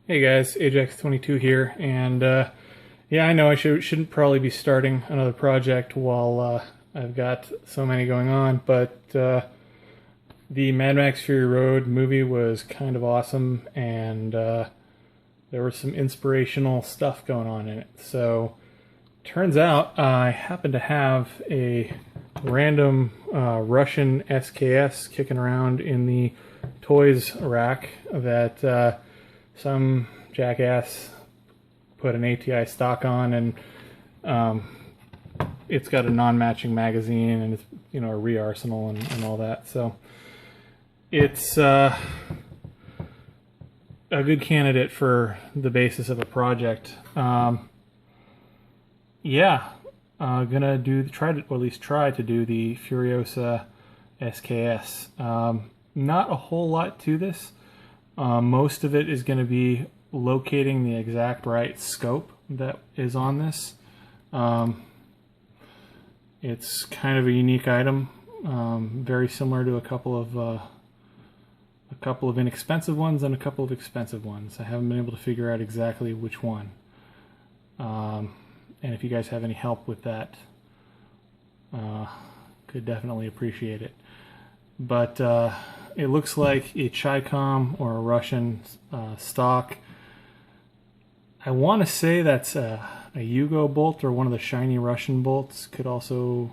Hey guys, Ajax22 here, and yeah, I know I shouldn't probably be starting another project while I've got so many going on, but the Mad Max Fury Road movie was kind of awesome, and there was some inspirational stuff going on in it. So, turns out I happen to have a random Russian SKS kicking around in the toys rack that some jackass put an ATI stock on, and it's got a non-matching magazine, and it's a re-arsenal and all that. So it's a good candidate for the basis of a project. Yeah, gonna try to do the Furiosa SKS. Not a whole lot to this. Most of it is going to be locating the exact right scope that is on this. It's kind of a unique item, very similar to a couple of inexpensive ones and a couple of expensive ones. I haven't been able to figure out exactly which one. And if you guys have any help with that, could definitely appreciate it. But it looks like a chicom or a Russian stock. I want to say that's a Yugo bolt or one of the shiny Russian bolts. Could also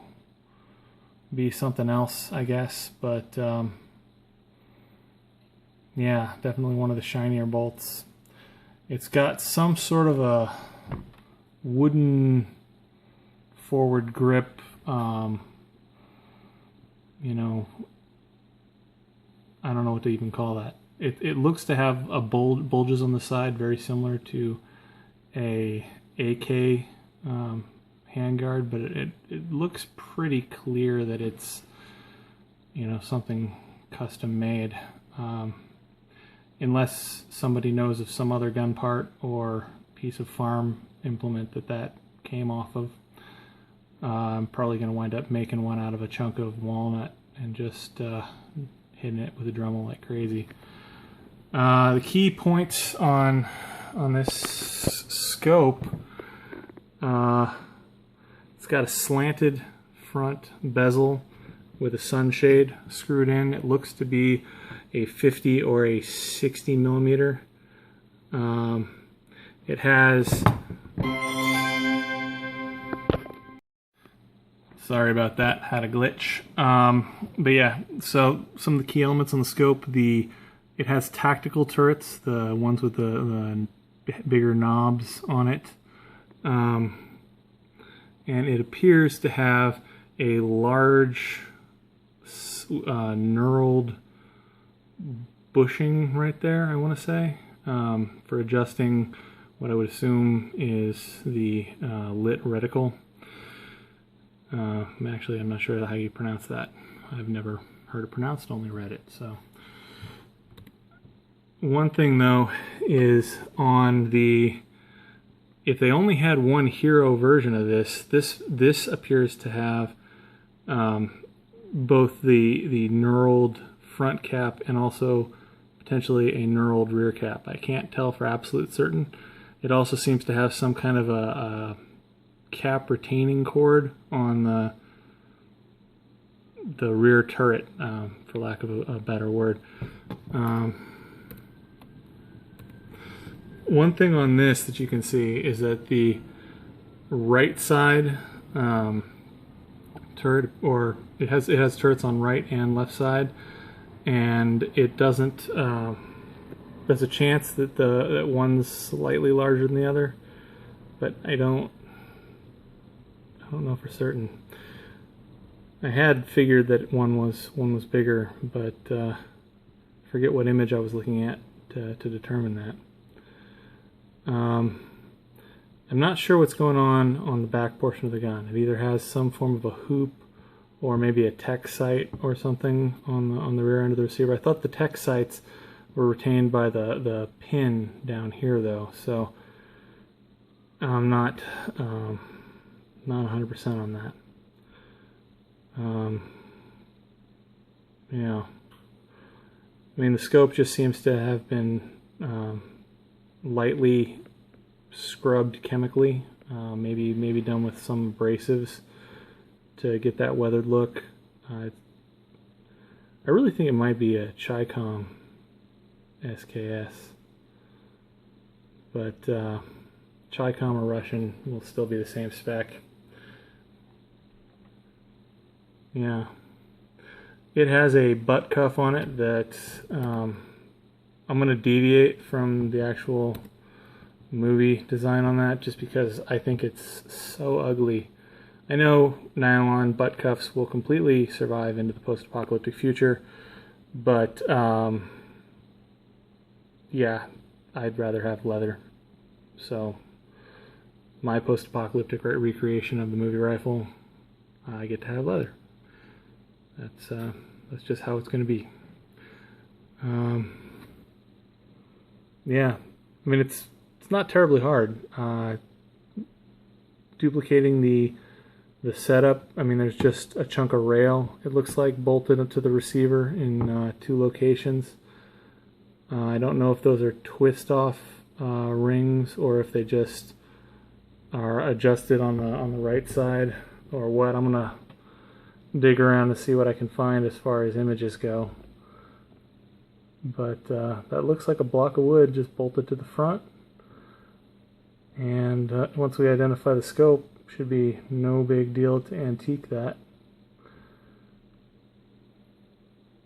be something else, I guess. But yeah, definitely one of the shinier bolts. It's got some sort of a wooden forward grip, I don't know what to even call that. It looks to have a bulges on the side, very similar to a AK handguard, but it looks pretty clear that it's something custom made, unless somebody knows of some other gun part or piece of farm implement that came off of. I'm probably going to wind up making one out of a chunk of walnut and just hitting it with a Dremel like crazy. The key points on this scope, it's got a slanted front bezel with a sunshade screwed in. It looks to be a 50 or a 60 millimeter. It has, sorry about that, had a glitch. But yeah, so some of the key elements on the scope, it has tactical turrets, the ones with the bigger knobs on it. And it appears to have a large knurled bushing right there, I want to say, for adjusting what I would assume is the lit reticle. Actually, I'm not sure how you pronounce that. I've never heard it pronounced, only read it. So, one thing though is on if they only had one hero version of this appears to have both the knurled front cap and also potentially a knurled rear cap. I can't tell for absolute certain. It also seems to have some kind of a cap retaining cord on the rear turret, for lack of a better word. One thing on this that you can see is that the right side turret, or it has turrets on right and left side, and it doesn't. There's a chance that that one's slightly larger than the other, but I don't know for certain. I had figured that one was bigger, but forget what image I was looking at to determine that. I'm not sure what's going on the back portion of the gun. It either has some form of a hoop or maybe a tech sight or something on the rear end of the receiver. I thought the tech sights were retained by the pin down here though, so I'm not 100% on that. Yeah, I mean the scope just seems to have been lightly scrubbed chemically, maybe done with some abrasives to get that weathered look. I really think it might be a chicom SKS, but chicom or Russian will still be the same spec. Yeah, it has a butt cuff on it that I'm going to deviate from the actual movie design on that, just because I think it's so ugly. I know nylon butt cuffs will completely survive into the post-apocalyptic future, but yeah, I'd rather have leather. So my post-apocalyptic recreation of the movie rifle, I get to have leather. That's just how it's going to be. Yeah, I mean, it's not terribly hard. Duplicating the setup, I mean, there's just a chunk of rail, it looks like, bolted into the receiver in 2 locations. I don't know if those are twist-off rings or if they just are adjusted on the right side or what. I'm gonna dig around to see what I can find as far as images go. But that looks like a block of wood just bolted to the front. And once we identify the scope, should be no big deal to antique that.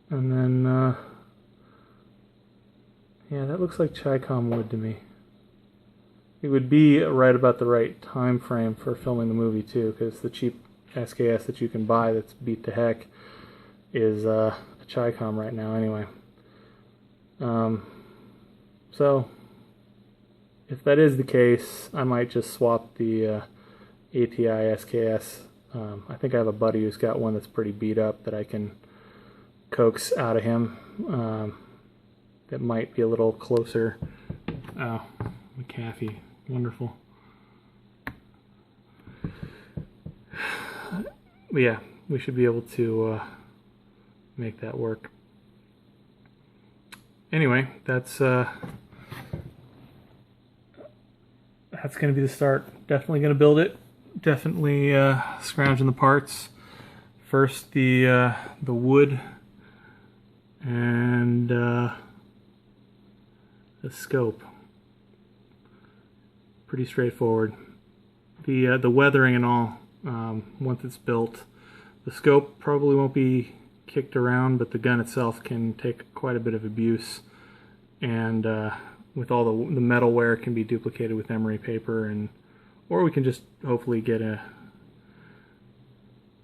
And then, yeah, that looks like chicom wood to me. It would be right about the right time frame for filming the movie too, because the cheap SKS that you can buy that's beat to heck is a chicom right now anyway. So if that is the case, I might just swap the ATI SKS. I think I have a buddy who's got one that's pretty beat up that I can coax out of him. That might be a little closer. Oh, McAfee, wonderful. But yeah, we should be able to make that work. Anyway, that's going to be the start. Definitely going to build it. Definitely scrounging the parts. First the wood and the scope. Pretty straightforward. The weathering and all, once it's built. The scope probably won't be kicked around, but the gun itself can take quite a bit of abuse, and with all the metal wear, it can be duplicated with emery paper, or we can just hopefully get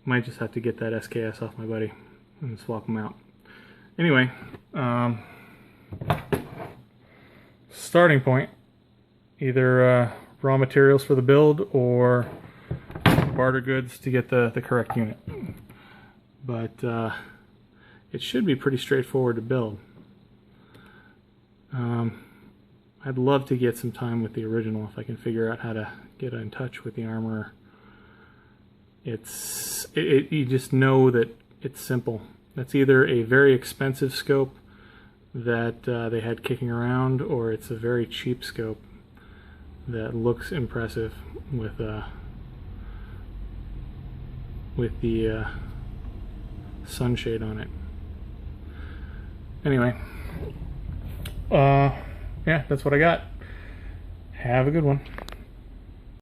might just have to get that SKS off my buddy and swap them out. Anyway, starting point, either raw materials for the build or barter goods to get the correct unit. But it should be pretty straightforward to build. I'd love to get some time with the original if I can figure out how to get in touch with the armorer. You just know that it's simple. That's either a very expensive scope that they had kicking around, or it's a very cheap scope that looks impressive with the sunshade on it. Anyway, yeah, that's what I got. Have a good one.